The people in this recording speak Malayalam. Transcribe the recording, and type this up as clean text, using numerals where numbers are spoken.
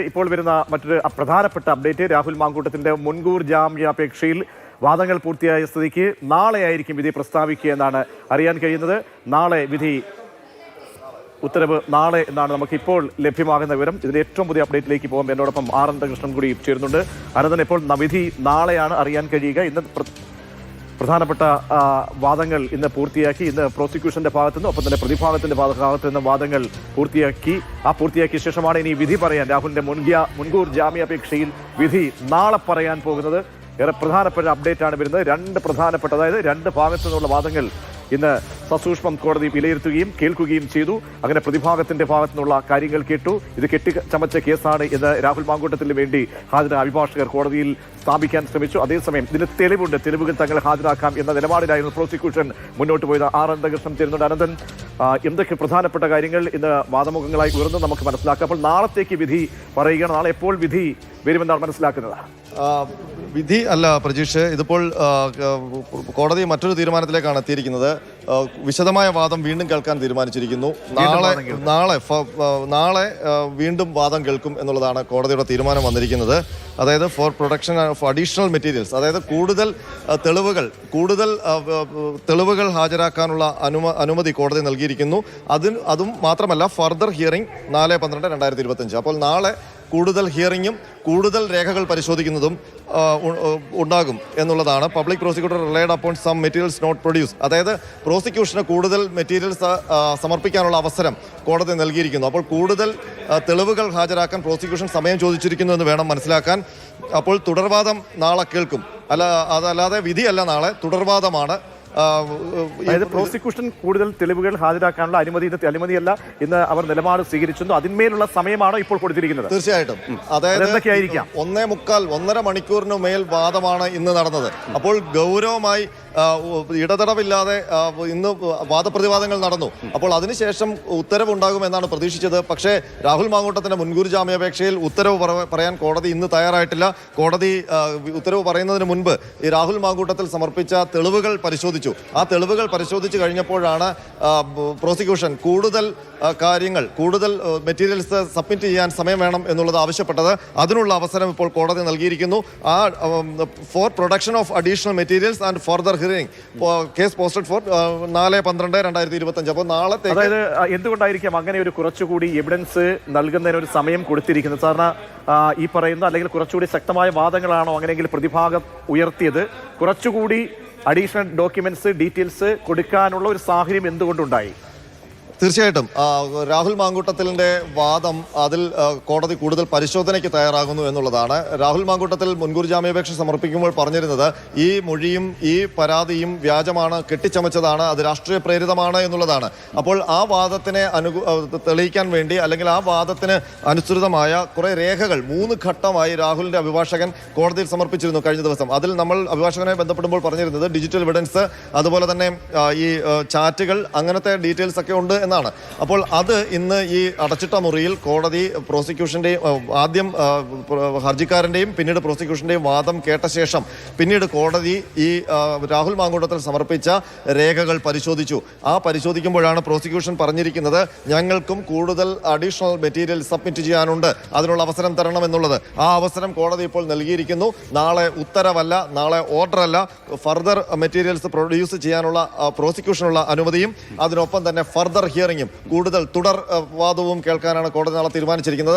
ഇപ്പോൾ വരുന്ന മറ്റൊരു പ്രധാനപ്പെട്ട അപ്ഡേറ്റ് രാഹുൽ മാങ്കൂട്ടത്തിന്റെ മുൻകൂർ ജാമ്യാപേക്ഷയിൽ വാദങ്ങൾ പൂർത്തിയായ സ്ഥിതിക്ക് നാളെയായിരിക്കും വിധി പ്രസ്താവിക്കുക എന്നാണ് അറിയാൻ കഴിയുന്നത്. നാളെ വിധി ഉത്തരവ് നാളെ എന്നാണ് നമുക്കിപ്പോൾ ലഭ്യമാകുന്ന വിവരം. ഇതിന്റെ ഏറ്റവും പുതിയ അപ്ഡേറ്റിലേക്ക് പോകും. എന്നോടൊപ്പം ആർ അനന്തകൃഷ്ണൻ കൂടി ചേരുന്നുണ്ട്. അനന്തൻ, ഇപ്പോൾ വിധി നാളെയാണ് അറിയാൻ കഴിയുക. ഇന്ന് പ്രധാനപ്പെട്ട വാദങ്ങൾ ഇന്ന് പൂർത്തിയാക്കി. ഇന്ന് പ്രോസിക്യൂഷന്റെ ഭാഗത്തു നിന്നും ഒപ്പം തന്നെ പ്രതിഭാഗത്തിന്റെ ഭാഗത്തു നിന്നും വാദങ്ങൾ പൂർത്തിയാക്കിയ ശേഷമാണ് ഇനി വിധി പറയാൻ രാഹുലിന്റെ മുൻകൂർ ജാമ്യാപേക്ഷയിൽ വിധി നാളെ പറയാൻ പോകുന്നത്. ഏറെ പ്രധാനപ്പെട്ട അപ്ഡേറ്റ് ആണ് വരുന്നത്. രണ്ട് ഭാഗത്തു നിന്നുള്ള വാദങ്ങൾ ഇന്ന് സസൂക്ഷ്മം കോടതി വിലയിരുത്തുകയും കേൾക്കുകയും ചെയ്തു. അങ്ങനെ പ്രതിഭാഗത്തിന്റെ ഭാഗത്തു നിന്നുള്ള കാര്യങ്ങൾ കേട്ടു. ഇത് കെട്ടിച്ചമച്ച കേസാണ് എന്ന് രാഹുൽ മാങ്കൂട്ടത്തിന് വേണ്ടി ഹാജരായ അഭിഭാഷകർ കോടതിയിൽ സ്ഥാപിക്കാൻ ശ്രമിച്ചു. അതേസമയം ഇതിന് തെളിവുകൾ തങ്ങൾ ഹാജരാക്കാം എന്ന നിലപാടിലായിരുന്നു പ്രോസിക്യൂഷൻ മുന്നോട്ട് പോയത്. ആർ അനന്തകൃഷ്ണൻ ചേരുന്നുണ്ട്. അനന്തൻ, എന്തൊക്കെ പ്രധാനപ്പെട്ട കാര്യങ്ങൾ ഇന്ന് വാദമുഖങ്ങളായി ഉയർന്നു നമുക്ക് മനസ്സിലാക്കാം. അപ്പോൾ നാളത്തേക്ക് വിധി പറയുകയാണ്. നാളെ എപ്പോൾ വിധി വരുമെന്നാണ് മനസ്സിലാക്കുന്നത്? വിധി അല്ല പ്രജീഷ്, ഇതിപ്പോൾ കോടതി മറ്റൊരു തീരുമാനത്തിലേക്കാണ് എത്തിയിരിക്കുന്നത്. വിശദമായ വാദം വീണ്ടും കേൾക്കാൻ തീരുമാനിച്ചിരിക്കുന്നു. നാളെ വീണ്ടും വാദം കേൾക്കും എന്നുള്ളതാണ് കോടതിയുടെ തീരുമാനം വന്നിരിക്കുന്നത്. അതായത് for protection of additional materials, അതായത് കൂടുതൽ തെളിവുകൾ ഹാജരാക്കാനുള്ള അനുമതി കോടതി നൽകിയിരിക്കുന്നു. അതും മാത്രമല്ല ഫർദർ ഹിയറിംഗ് 4/12/2025. അപ്പോൾ നാളെ കൂടുതൽ ഹിയറിംഗും കൂടുതൽ രേഖകൾ പരിശോധിക്കുന്നതും ഉണ്ടാകും എന്നുള്ളതാണ്. Public prosecutor relied upon some materials not produce, അതായത് പ്രോസിക്യൂഷന് കൂടുതൽ മെറ്റീരിയൽസ് സമർപ്പിക്കാനുള്ള അവസരം കോടതി നൽകിയിരിക്കുന്നു. അപ്പോൾ കൂടുതൽ തെളിവുകൾ ഹാജരാക്കാൻ പ്രോസിക്യൂഷൻ സമയം ചോദിച്ചിരിക്കുന്നു എന്ന് വേണം മനസ്സിലാക്കാൻ. അപ്പോൾ തുടർവാദം നാളെ കേൾക്കും. അതല്ലാതെ വിധിയല്ല, നാളെ തുടർവാദമാണ്. അതായത് പ്രോസിക്യൂഷൻ കൂടുതൽ തെളിവുകൾ ഹാജരാക്കാനുള്ള അനുമതിയല്ല ഇന്ന് അവർ നിലപാട് സ്വീകരിച്ചു. അതിന്മേലുള്ള സമയമാണോ ഇപ്പോൾ കൊടുത്തിരിക്കുന്നത്? തീർച്ചയായിട്ടും. അതായത് 1.25-1.5 മണിക്കൂറിന് മേൽ വാദമാണ് ഇന്ന് നടന്നത്. അപ്പോൾ ഗൗരവമായി ഇടതടവില്ലാതെ ഇന്ന് വാദപ്രതിവാദങ്ങൾ നടന്നു. അപ്പോൾ അതിനുശേഷം ഉത്തരവുണ്ടാകുമെന്നാണ് പ്രതീക്ഷിച്ചത്. പക്ഷേ രാഹുൽ മാങ്കൂട്ടത്തിന്റെ മുൻകൂർ ജാമ്യാപേക്ഷയിൽ ഉത്തരവ് പറയാൻ കോടതി ഇന്ന് തയ്യാറായിട്ടില്ല. കോടതി ഉത്തരവ് പറയുന്നതിന് മുൻപ് ഈ രാഹുൽ മാങ്കൂട്ടത്തിൽ സമർപ്പിച്ച തെളിവുകൾ പരിശോധിച്ചു. ആ തെളിവുകൾ പരിശോധിച്ച് കഴിഞ്ഞപ്പോഴാണ് പ്രോസിക്യൂഷൻ കൂടുതൽ മെറ്റീരിയൽസ് സബ്മിറ്റ് ചെയ്യാൻ സമയം വേണം എന്നുള്ളത് ആവശ്യപ്പെട്ടത്. അതിനുള്ള അവസരം ഇപ്പോൾ കോടതി നൽകിയിരിക്കുന്നു. For production of additional materials and further hearing case posted for 4/12/2025. അപ്പോൾ നാളത്തെ, അതായത് എന്തുകൊണ്ടായിരിക്കാം അങ്ങനെ ഒരു കുറച്ചുകൂടി എവിഡൻസ് നൽകുന്നതിന് ഒരു സമയം കൊടുത്തിരിക്കുന്നത്? സാധാരണ ഈ പറയുന്ന അല്ലെങ്കിൽ കുറച്ചുകൂടി ശക്തമായ വാദങ്ങളാണോ അങ്ങനെയെങ്കിൽ പ്രതിഭാഗം ഉയർത്തിയത്? കുറച്ചുകൂടി അഡീഷണൽ ഡോക്യുമെന്റ്സ് ഡീറ്റെയിൽസ് കൊടുക്കാനുള്ള ഒരു സാഹചര്യം എന്തുകൊണ്ടുണ്ടായി? തീർച്ചയായിട്ടും രാഹുൽ മാങ്കൂട്ടത്തിലിന്റെ വാദം അതിൽ കോടതി കൂടുതൽ പരിശോധനയ്ക്ക് തയ്യാറാകുന്നു എന്നുള്ളതാണ്. രാഹുൽ മാങ്കൂട്ടത്തിൽ മുൻകൂർ ജാമ്യാപേക്ഷ സമർപ്പിക്കുമ്പോൾ പറഞ്ഞിരുന്നത് ഈ മൊഴിയും ഈ പരാതിയും വ്യാജമാണ്, കെട്ടിച്ചമച്ചതാണ്, അത് രാഷ്ട്രീയ പ്രേരിതമാണ് എന്നുള്ളതാണ്. അപ്പോൾ ആ വാദത്തിനെ തെളിയിക്കാൻ വേണ്ടി, അല്ലെങ്കിൽ ആ വാദത്തിന് അനുസൃതമായ കുറെ രേഖകൾ 3 ഘട്ടമായി രാഹുലിന്റെ അഭിഭാഷകൻ കോടതിയിൽ സമർപ്പിച്ചിരുന്നു കഴിഞ്ഞ ദിവസം. അതിൽ നമ്മൾ അഭിഭാഷകനെ ബന്ധപ്പെടുമ്പോൾ പറഞ്ഞിരുന്നത് ഡിജിറ്റൽ എവിഡൻസ്, അതുപോലെ തന്നെ ഈ ചാറ്റുകൾ, അങ്ങനത്തെ ഡീറ്റെയിൽസ് ഒക്കെ ഉണ്ട് എന്നാണ്. അപ്പോൾ അത് ഇന്ന് ഈ അടച്ചിട്ട മുറിയിൽ കോടതി പ്രോസിക്യൂഷന്റെയും ആദ്യം ഹർജിക്കാരന്റെയും പിന്നീട് പ്രോസിക്യൂഷന്റെയും വാദം കേട്ട ശേഷം പിന്നീട് കോടതി ഈ രാഹുൽ മാങ്കൂട്ടത്തിൽ സമർപ്പിച്ച രേഖകൾ പരിശോധിച്ചു. പരിശോധിക്കുമ്പോഴാണ് പ്രോസിക്യൂഷൻ പറഞ്ഞിരിക്കുന്നത് ഞങ്ങൾക്കും കൂടുതൽ അഡീഷണൽ മെറ്റീരിയൽ സബ്മിറ്റ് ചെയ്യാനുണ്ട്, അതിനുള്ള അവസരം തരണം എന്നുള്ളത്. ആ അവസരം കോടതി ഇപ്പോൾ നൽകിയിരിക്കുന്നു. നാളെ ഉത്തരവല്ല, നാളെ ഓർഡർ അല്ല, ഫർദർ മെറ്റീരിയൽസ് പ്രൊഡ്യൂസ് ചെയ്യാനുള്ള പ്രോസിക്യൂഷനുള്ള അനുമതിയും അതിനൊപ്പം തന്നെ ഫർദർ ഹിയറിംഗും, കൂടുതൽ തുടർ വാദവും കേൾക്കാനാണ് കോടതി നാളെ തീരുമാനിച്ചിരിക്കുന്നത്.